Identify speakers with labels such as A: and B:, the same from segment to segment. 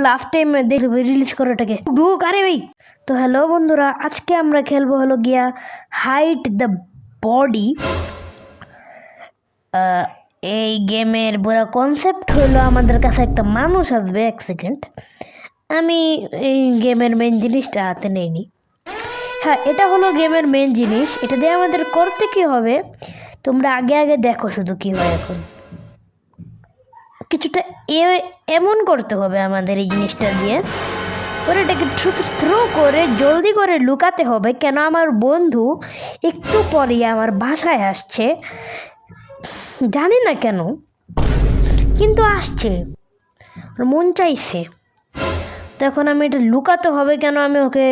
A: Last time দেখবে release করাটাকে ঢুক। আরে ভাই তো হ্যালো বন্ধুরা, আজকে আমরা খেলবো হলো গিয়া হাইট দ্য বডি। এই গেমের পুরো কনসেপ্ট হলো আমাদের কাছে একটা মানুষ আসবে। এক সেকেন্ড, আমি এই গেমের মেন জিনিসটা হাতে নেইনি। হ্যাঁ, এটা হলো গেমের মেন জিনিস। এটা দিয়ে আমাদের করতে কি হবে তোমরা আগে আগে দেখো শুধু কি হয়। এখন কিছুটা এমন করতে হবে আমাদের এই জিনিসটা দিয়ে, পরে এটাকে থ্রো করে জলদি করে লুকাতে হবে। কেন আমার বন্ধু একটু পরে আমার বাসায় আসছে, জানি না কেন কিন্তু আসছে, মন চাইছে। তখন আমি এটা লুকাতে হবে। কেন আমি ওকে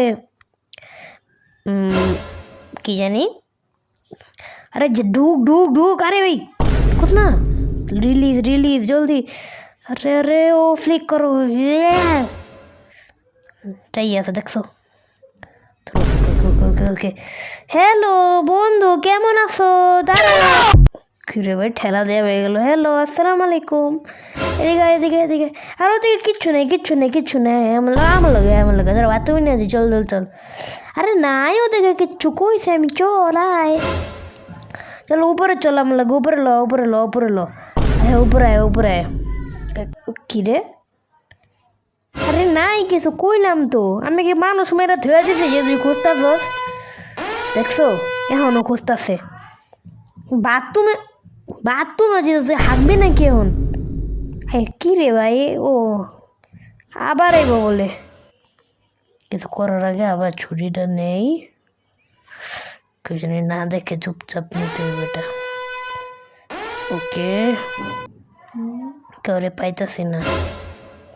A: কি জানি, আরে ঢুক ঢুক ঢুক। আরে ভাই কুছ না, রিলিজ রিলিজ জলদি। আরে আরে ও ফ্লিক করো, চাই আছে দেখছো। ওকে হ্যালো বন্ধু, কেমন আছো? দাঁড়া কিরে ভাই, ঠেলা দেওয়া হয়ে গেল। হ্যালো আসসালামু আলাইকুম, এদিকে এদিকে এদিকে। আর ওদিকে কিচ্ছু নেই কিচ্ছু নেই কিচ্ছু নেই। আমার লাগে ধরো তুমি নিয়ে আছি, চল চল চল। আরে নাই ওদিকে কিচ্ছু কইছে, আমি চল আয় চলো উপরে চল। আমার লাগে উপরে লো উপরে লো উপরে লো। হ্যাঁ উপরে আয় উপরে আয়। কি রে? আরে নাই কিছু, কইলাম তো। আমি কি মানুষ মেয়েরা ধুয়ে দিছে যে তুই খুঁজতাছ? দেখছো এখনও খুঁজতাছে। বাথরুমে বাথরুমে যেতেছে, হাঁকবে নাকি এখন? হ্যাঁ কী রে ভাই, ও আবার আইব বলে। কিছু করার আগে আবার ছুরিটা নেই, কেউ জানি না দেখে চুপচাপ নিতে হবে এটা। ওকে কেউরে পাইতাছি না।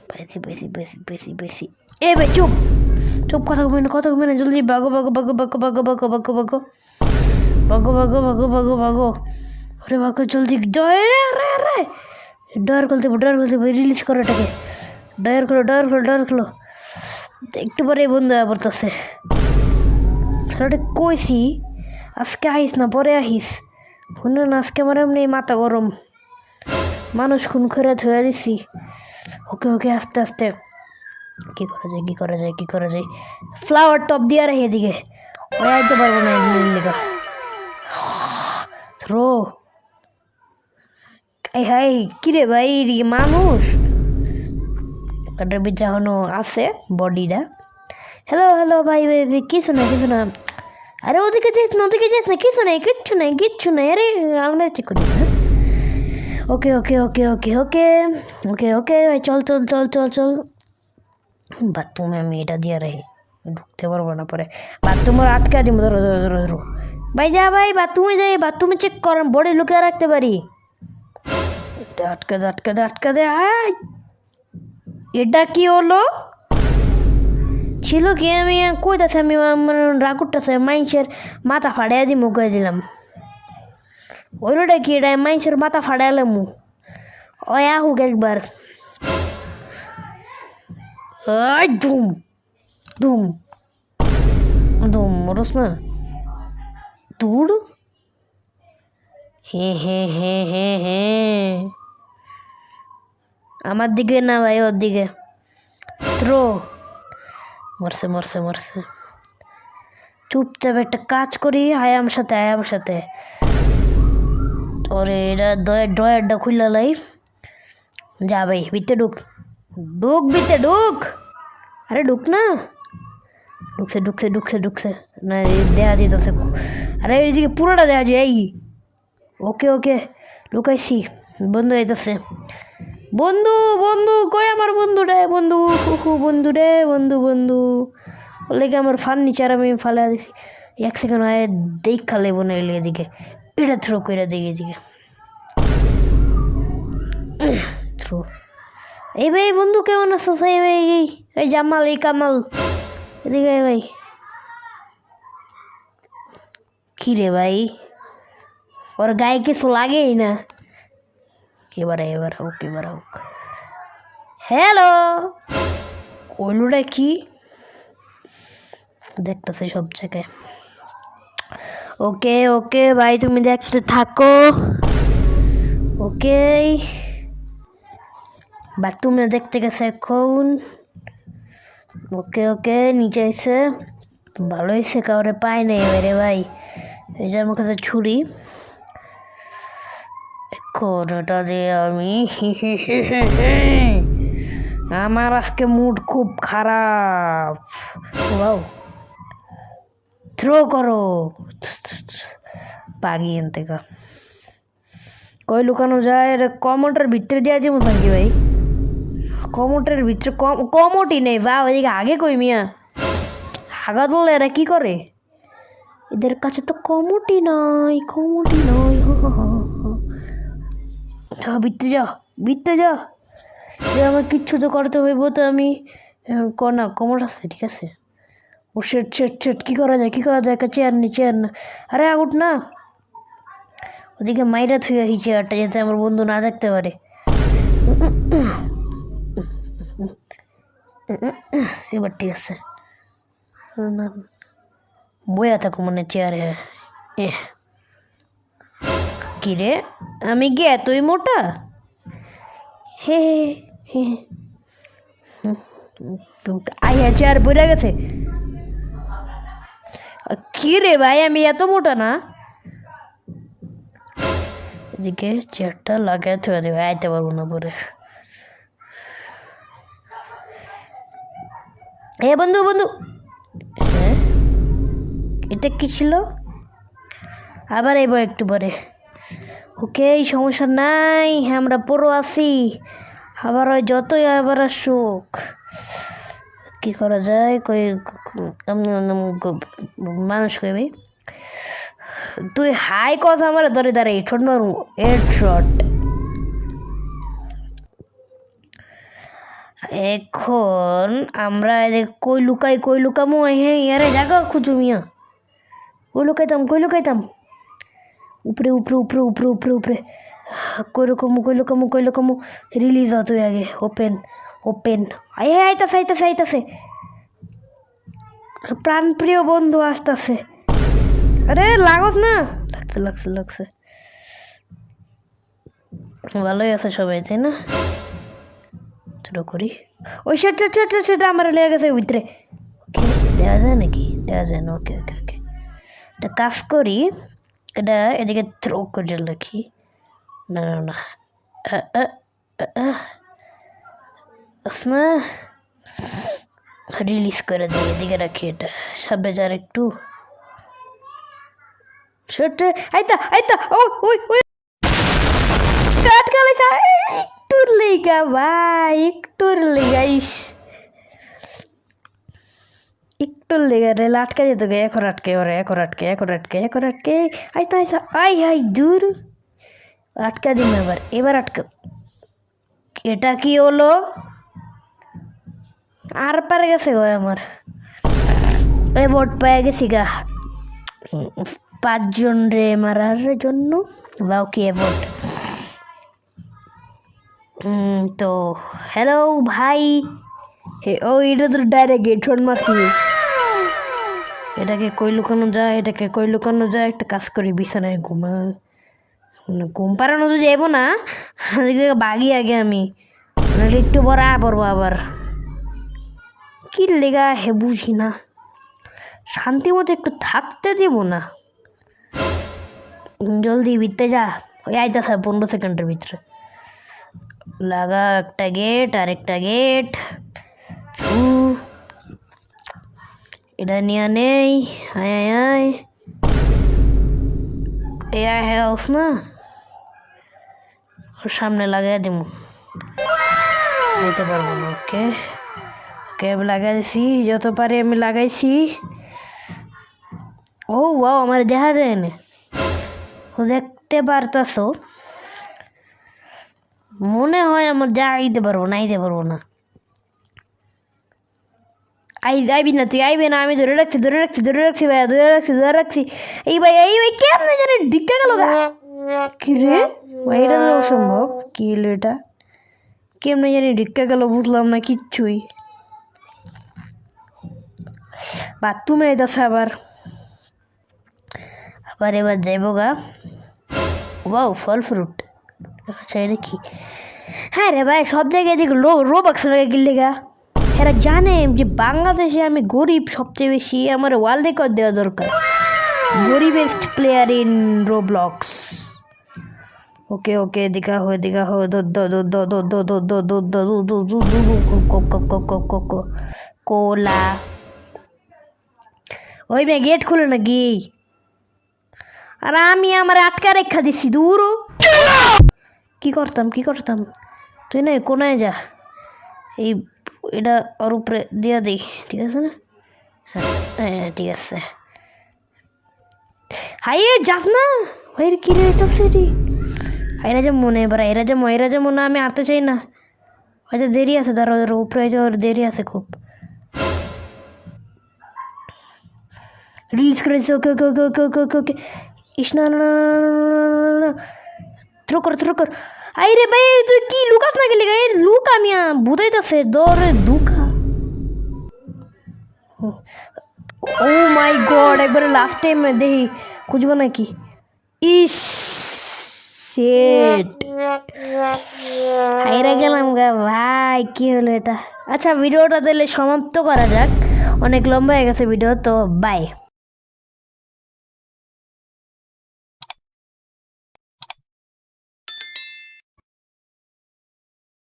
A: পাইছি পাইছি পাইছি পাইছি পাইছি। এ ভাই চুপ চুপ, কথা কমে না কথা কমে না। জলদি বাগো বাগো বাগো বাগো বাগো বাগো বাগো বাগো বাগো বাগো বাগো বাগো বাগো। আরে বাগো জলদি। ডয়ার খুলতে রিলিজ করো এটাকে। ডয়ার খোলো ডয়ার খোলো ডয়ার খোলো। একটু পরে বন্ধু হয়ে পড়তেছে। সেটা কইছি আজকে আইস না, পরে আহিস। শুনে না আজকে আমার এমনি মাথা গরম, মানুষ খুন করে ধুয়ে দিছি। ওকে ওকে আস্তে আস্তে। কি করা যায় কি করা যায় কি করা যায়? ফ্লাওয়ার টপ দিয়ে রাখি এদিকে, ওই আইতে পারবো না একদিন। থ্রো। এই হাই কিরে ভাই, মানুষ এখনো আছে বডিটা। হ্যালো হ্যালো ভাই ভাই ভাই, কিছু না কিছু না। আরে ওদিকে যাইস না ওদিকে যাইস না, কিছু নাই কিচ্ছু নাই কিচ্ছু নাই। আরে আলমারি চেক করি না। ওকে ওকে ওকে ওকে ওকে ওকে ওকে ভাই চল চল চল চল চল। বাথরুমে আমি এটা দিয়ে রাখি, ঢুকতে পারবো না পরে। বাথরুমে আটকে দিব। ধরো ধরো ধরো ধরো ভাই, যা ভাই বাথরুমে যাই, বাথরুমে চেক কর, বডি লুকিয়ে রাখতে পারি। আটকে দে আটকে দে আটকে দে। এটা কি হলো? ছিল কি আমি কইতাছি, আমি রাগ করতেছে মাইন্সের মাথা ফাড়াইয়া দি মুখ দিলাম। ওইটা কি এটা মাইন্সের মাথা ফাড়াইলাম মু। ওই আহুক একবার। ধুম ধুম ধুম মরস না দূর। হে হে হে হে হে, আমার দিকে না ভাই, ওর দিকে থ্রো। মরছে মরছে মরছে। চুপচাপ একটা কাজ করি, আয় আমার সাথে আয় আমার সাথে। তোরে এটা ড্রয়ারটা খুললা লাই। যা ভাই ভিতরে ঢুক ঢুক ভিতরে ঢুক। আরে ঢুক না। ঢুকছে ঢুকছে ঢুকছে ঢুকছে না, দেখা যেতেছে। আরে এইদিকে পুরোটা দেখা যায়। এই ওকে ওকে লুকাইছি। বন্ধু আইতেছে। বন্ধু বন্ধু কই আমার বন্ধু রে? বন্ধু বন্ধু রে বন্ধু বন্ধু লেগে আমার ফার্নিচার আমি ফালা দিছি। এক সেকেন্ড আয় দেখা লেবো না এদিকে। এটা থ্রো করে দিই এদিকে। থ্রো। এই ভাই বন্ধু কেমন আছো? এই ভাই এই জামাল এই কামাল এদিকে ভাই। কি রে ভাই, ওর গায়ে কিছু লাগেই না। এবারে এবার হোক এবার হোক। হ্যালো কইলুটা কি দেখতেছে সব জায়গায়। ওকে ওকে ভাই তুমি দেখতে থাকো। ওকে বাথরুমে দেখতে গেছে এখন। ওকে ওকে নিচে এসে ভালো হয়েছে, কাউরে পায় নাই এবারে ভাই। এই যে আমার কাছে ছুরি, এখন এটা দিয়ে আমি আমার আজকে মুড খুব খারাপ। ওয়াও, থ্রো করো পাগি এন থেকে। কই লুকানো যায়? এটা কমোটের ভিতরে দিয়ে দিব নাকি ভাই? কমোটের ভিতরে কমোটই নেই বা ওইদিকে আগে কই মিয়া হাগা দল এরা কি করে? এদের কাছে তো কমোটই নাই, কমোটই নাই। ভিতরে যা, ভিতরে যা, আমার কিচ্ছু তো করতে হইব তো। আমি না কমোট আছে, ঠিক আছে। ও শেট শেট শেট, কী করা যায়, কী করা যায়? চেয়ার নি, চেয়ার না। আরে আউট না, ওদিকে মাইরা থুই এই চেয়ারটা যাতে আমার বন্ধু না দেখতে পারে। এবার ঠিক আছে, বইয়া থাকো মানে চেয়ারে। কি রে, আমি কি এতই মোটা? হে হে আইয়া চেয়ার বইরা গেছে। কি রে ভাই, আমি এত মোটা না। এদিকে চেয়ারটা লাগাই থুয়ে দেবে, আইতে পারবো না পরে। এ বন্ধু বন্ধু, হ্যাঁ এটা কি ছিল? আবার আইব একটু পরে। ওকে, সমস্যা নাই, আমরা পুরো আছি। আবার ওই যতই আবার আসুক, কি করা যায়? কই মানুষ কইবি তুই হাই কথা আমার ধরে দাঁড়াই ছোট মারু হেড শট। এখন আমরা কই লুকাই, কই লুকামু? হ্যাঁ ইয়ারে জায়গা খুঁজু মিয়া। কই লুকাইতাম, কই লুকাইতাম? উপরে উপরে উপরে উপরে উপরে উপরে। কই লুকামু, কই লুকামু, কই লুকামু? রিলিজ হ তুই আগে। Open open. আইতাছে আইতাছে আইতাছে, প্রাণপ্রিয় বন্ধু আসতেছে। আরে লাগস না, লাগছে লাগছে লাগছে। ভালোই আছে সবাই, তাই না? ছোট করি। ওই সেটা আমার লেগে গেছে ভিতরে। দেওয়া যায় নাকি? দেওয়া যায় না। ওকে ওকে ওকে, এটা কাজ করি। এটা এদিকে থ্রো করে রাখি। না না না, না রিলিজ করে দিই, এদিকে রাখি। এটা সামনে যার একটু সেটা। আইতা আইতা, ও ওই ওই আটকালে একটুর লেগা ভাই, একটুর লেগা। একটুর লেগা রেল আটকা যেত গে। এখন আটকে ওরে, এখন আটকে, এখন আটকে, এখন আটকে। আইতা আইসা, আই হাই দূর আটকা দিন এবার, এবার আটকা। এটা কি হলো? আর পারে গেছে গো আমার। ওই ভোট পেয়ে গেছি গা 5 জন রে মারার জন্য। বাও কি ভোট। তো হ্যালো ভাই। ও এটা তো ডাইরেক্ট হেডশট মারছি। এটাকে কই লুকানো যায়, এটাকে কই লুকানো যায়? একটা কাজ করি, বিছানায় ঘুমা, ঘুম পাড়ানো তো যাইব না, বাগি আগে আমি, নাহলে একটু বড় পড়বো আবার। কি লেগা হে বুঝি না, শান্তি মতো একটু থাকতে দিব না। জলদি ভিতরে যা, ওই আইতা থাক 15 সেকেন্ডের ভিতরে। লাগা একটা গেট, আরেকটা গেট। এটা নিয়ে নেই। আয় আয় আয়, হ্যাঁ না, ওর সামনে লাগাই দিব, যেতে পারবো না। ওকে ওকে, আমি লাগাই দিছি, যত পারি আমি লাগাইছি। ও ওয়াও, আমার দেখা যায় না। দেখতে পারতাছ? মনে হয় আমার যাইতে পারবো না, আইতে পারবো না। আইবি না তুই, আইবি না। আমি ধরে রাখছি, ধরে রাখছি, ধরে রাখছি ভাইয়া, ধরে রাখছি, ধরে রাখছি। এই ভাই, এই ভাই কেমনে জানি ঢিকা গেল গা। কি রে ভাই, এটা তো অসম্ভব। কি হলো এটা? কেমনে জানি ঢিকা গেল, বুঝলাম না কিচ্ছুই। বাথরুমে আইতাছে আবার। আবার এবার যাইব গা। ওয়াও, ফল ফ্রুট। আচ্ছা এটা কি? হ্যাঁ রে ভাই, সব জায়গায় দেখি রোবক্স লাগে গিলে গা। এরা জানে যে বাংলাদেশে আমি গরিব সবচেয়ে বেশি, আমার ওয়ার্ল্ড রেকর্ড দেওয়া দরকার, গরিবেস্ট প্লেয়ার ইন রোব্লক্স। ওকে ওকে দেখা হয় কোলা। ওই মেয়ে গেট খুলে নাকি? আর আমি আমার আটকা রেখা দিছি দূর। কি করতাম তুই না কোনায় যা, এই এটা ওর উপরে দিয়ে দিই, ঠিক আছে না? হ্যাঁ ঠিক আছে। হাইয়ে যাস না ভাই, কি রে তো সেটি হাইরা যে মনে এবার এরা যে মনে আমি আনতে চাই না। হয়তো দেরি আছে, তার ওর উপরে ওর দেরি আছে খুব। রিলিজ করেছে। ওকে ওকে ওকে ওকে ওকে ওকে ওকে ইস না থ্রো কর। আই রে ভাই তুই কি লুকাস না গেলি? গাই লুক আমি বুঝাইতেছে দরে দুকা। ও মাই গড, একবারে লাস্ট টাইম দেখি খুঁজবো নাকি। ইস শিট, হাইরা গেলাম গা ভাই, কি হলো এটা? আচ্ছা ভিডিওটা তাহলে সমাপ্ত করা যাক, অনেক লম্বা হয়ে গেছে ভিডিও, তো বাই।